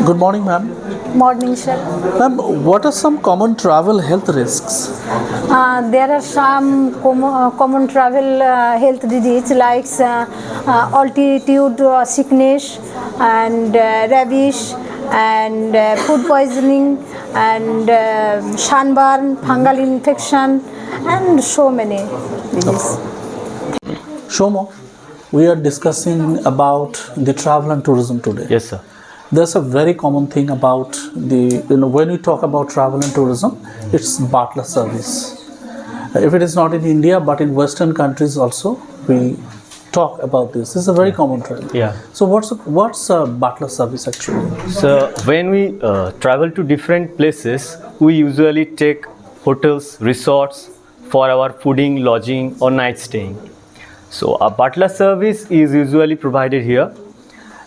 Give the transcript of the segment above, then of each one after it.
Good morning, ma'am. Morning, sir. Ma'am, what are some common travel health risks? There are some common travel health disease like altitude sickness and rabies and food poisoning and sunburn, fungal infection and so many diseases. Shomo, we are discussing about the travel and tourism today. Yes, sir. There's a very common thing about when we talk about travel and tourism, it's butler service. If it is not in India, but in Western countries also, we talk about this. This is a very common trend. Yeah. So what's a butler service actually? So when we travel to different places, we usually take hotels, resorts for our fooding, lodging, or night staying. So a butler service is usually provided here.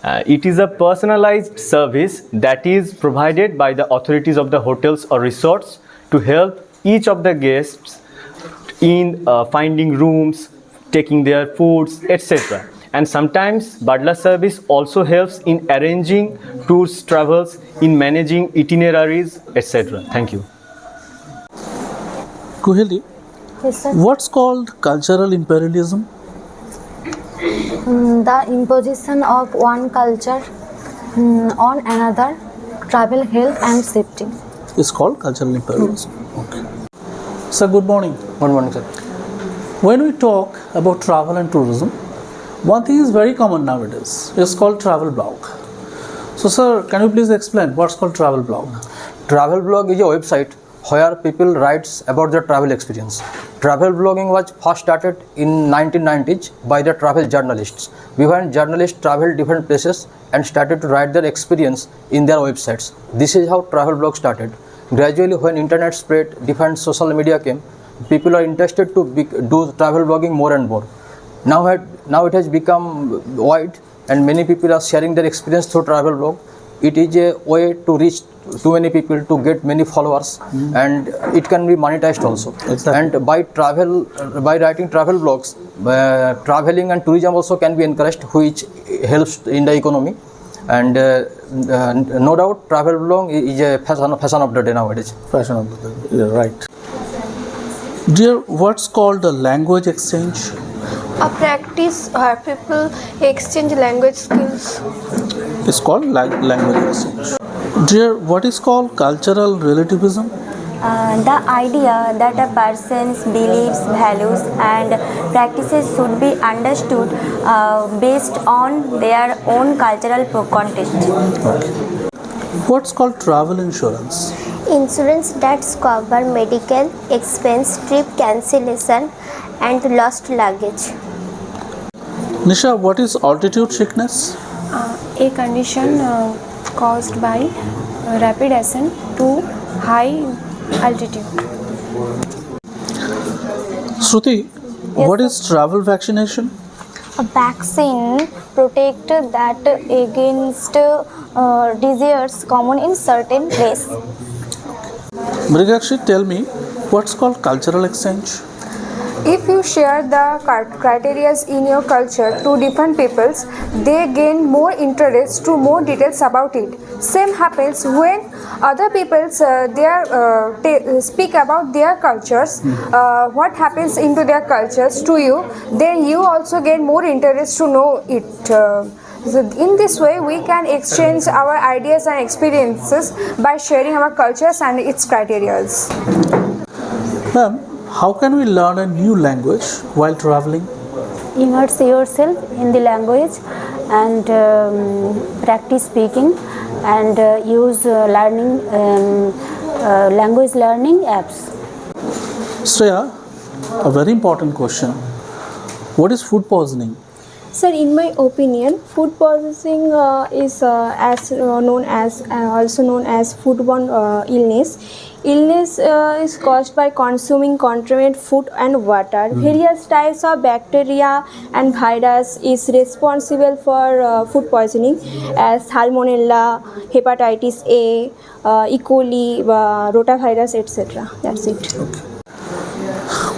It is a personalized service that is provided by the authorities of the hotels or resorts to help each of the guests in finding rooms, taking their foods, etc. And sometimes butler service also helps in arranging tours, travels, in managing itineraries, etc. Thank you. Kuhili, Yes, sir. what's called cultural imperialism? The imposition of one culture on another, travel health and safety. It's called cultural imperialism. Okay. Sir, good morning. Good morning, sir. When we talk about travel and tourism, one thing is very common nowadays. It's called travel blog. So, sir, can you please explain what's called travel blog? Travel blog is a website where people writes about their travel experience. Travel blogging was first started in 1990s by the travel journalists. When journalists traveled different places and started to write their experience in their websites. This is how travel blog started. Gradually, when internet spread, different social media came, people are interested to do travel blogging more and more. Now it has become wide and many people are sharing their experience through travel blog. It is a way to reach too many people, to get many followers, and it can be monetized also. Exactly. And by writing travel blogs, traveling and tourism also can be encouraged, which helps in the economy. And no doubt travel blog is a fashion of the day nowadays. Fashion of the day. Yeah, right. Dear, what's called a language exchange? A practice where people exchange language skills. It's called language exchange. Dear, what is called cultural relativism? The idea that a person's beliefs, values, and practices should be understood based on their own cultural context. Okay. What's called travel insurance? Insurance that cover medical expense, trip cancellation, and lost luggage. Nisha, what is altitude sickness? A condition caused by rapid ascent to high altitude. Shruti, what is travel vaccination? A vaccine protects that against diseases common in certain places. Mrigakshi, tell me, what's called cultural exchange? If you share the criteria in your culture to different peoples, they gain more interest to more details about it. Same happens when other peoples speak about their cultures, what happens into their cultures to you, then you also gain more interest to know it. So in this way, we can exchange our ideas and experiences by sharing our cultures and its criteria. Ma'am, how can we learn a new language while traveling? Immerse yourself in the language and practice speaking and use language learning apps. Shreya, a very important question. What is food poisoning? Sir, in my opinion, food poisoning is also known as foodborne illness. Illness is caused by consuming contaminated food and water. Various types of bacteria and virus is responsible for food poisoning, as Salmonella, hepatitis A, E. coli, rotavirus, etc. That's it. Okay.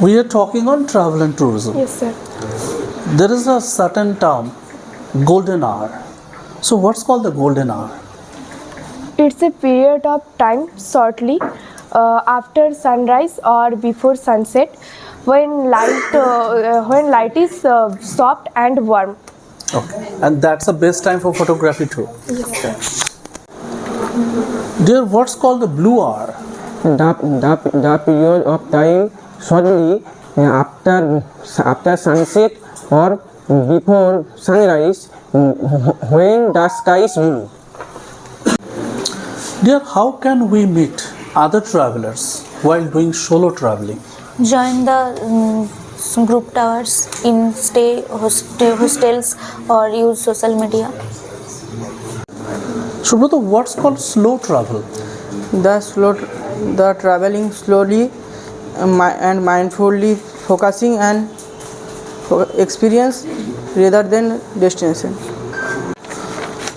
We are talking on travel and tourism. Yes, sir. There is a certain term, golden hour. So what's called the golden hour? It's a period of time shortly after sunrise or before sunset when light is soft and warm. Okay. And that's the best time for photography too. Yes, sir. Dear, what's called the blue hour? The period of time shortly after sunset or before sunrise when the sky is blue. Dear, how can we meet other travelers while doing solo traveling? Join the group tours in hostels or use social media. Subrata, what's called slow travel? The traveling slowly and mindfully, focusing on experience rather than destination.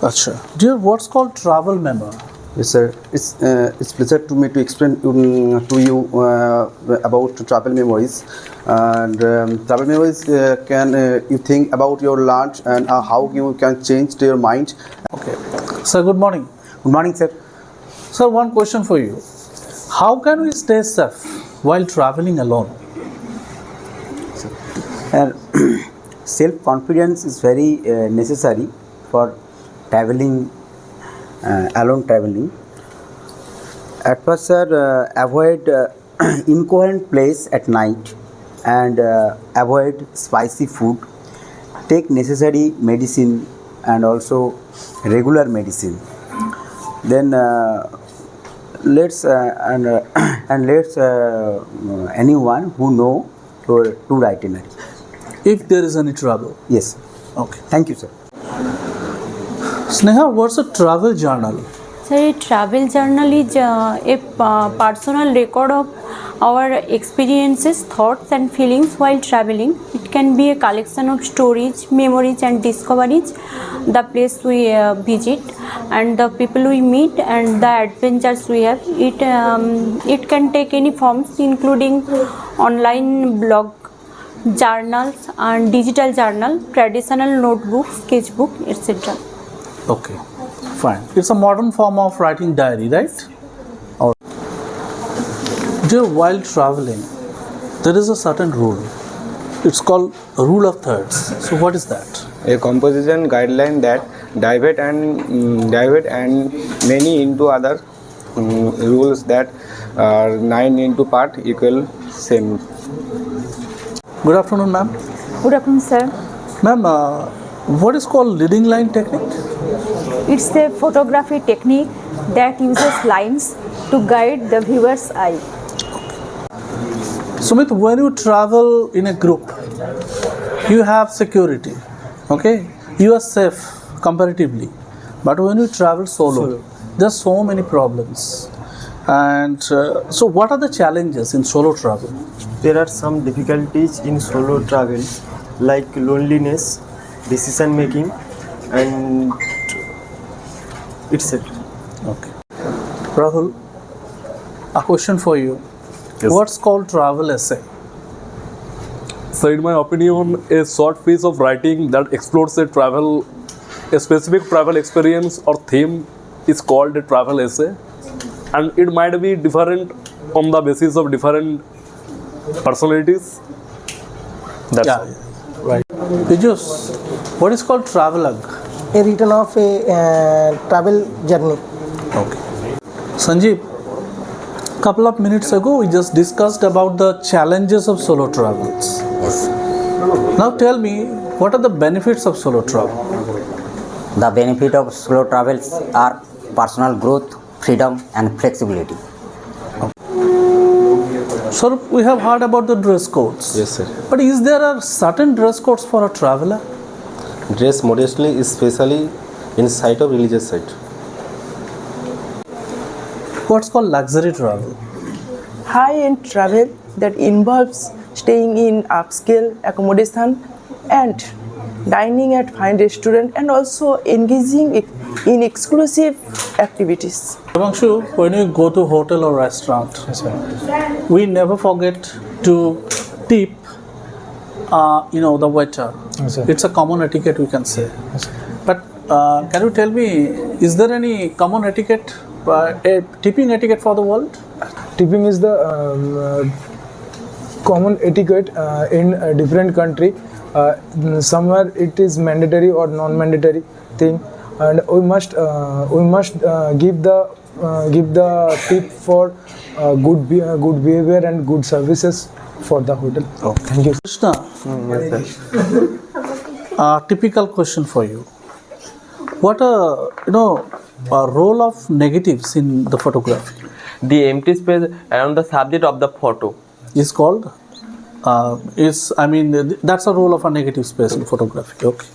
Acha. Dear, what's called travel memo? Yes, sir. It's pleasure to me to explain to you about travel memories. And travel memories can you think about your lunch and how you can change your mind. Okay. Sir, good morning. Good morning, sir. Sir, one question for you. How can we stay safe while traveling alone? Self-confidence is very necessary for traveling, alone traveling. At first, sir, avoid incoherent place at night and avoid spicy food. Take necessary medicine and also regular medicine. Then let's anyone who know your tour itinerary. If there is any trouble. Yes. Okay. Thank you, sir. Sneha, what's a travel journal? So a travel journal is a personal record of our experiences, thoughts and feelings while traveling. It can be a collection of stories, memories and discoveries, the place we visit and the people we meet and the adventures we have. It can take any forms including online blog, journals and digital journal, traditional notebook, sketchbook, etc. Okay, fine. It's a modern form of writing diary, right? Or dear, while traveling, there is a certain rule. It's called rule of thirds. So what is that? A composition guideline that divide and many into other rules that are 9 into part equal same. Good afternoon, ma'am. Good afternoon, sir. Ma'am, what is called leading line technique? It's a photography technique that uses lines to guide the viewer's eye. Sumit, when you travel in a group, you have security, okay? You are safe comparatively. But when you travel solo, there are so many problems. And so what are the challenges in solo travel? There are some difficulties in solo travel like loneliness, decision making and etc. Okay. Rahul, a question for you. Yes. What's called travel essay? So in my opinion, a short piece of writing that explores a specific travel experience or theme is called a travel essay. And it might be different on the basis of different personalities. That's all. Right. Pijus, what is called travelogue? A return of a travel journey. Okay. Sanjeev, couple of minutes ago we just discussed about the challenges of solo travels. Yes. Now tell me, what are the benefits of solo travel? The benefit of solo travels are personal growth, freedom and flexibility. So we have heard about the dress codes. Yes, sir. But is there a certain dress codes for a traveler? Dress modestly, especially in sight of religious site. What's called luxury travel? High-end travel that involves staying in upscale accommodation and dining at fine restaurant and also engaging in exclusive activities. Devanshu, when you go to hotel or restaurant, we never forget to tip the waiter. It's a common etiquette, we can say. But can you tell me, is there any common etiquette, a tipping etiquette for the world? Tipping is the common etiquette in a different country. Somewhere it is mandatory or non-mandatory thing, and we must give the tip for good behavior and good services for the hotel. Oh, thank you. Krishna, Yes, sir. a typical question for you. What a role of negatives in the photography The empty space around the subject of the photo. is called that's a role of a negative space in photography. Okay.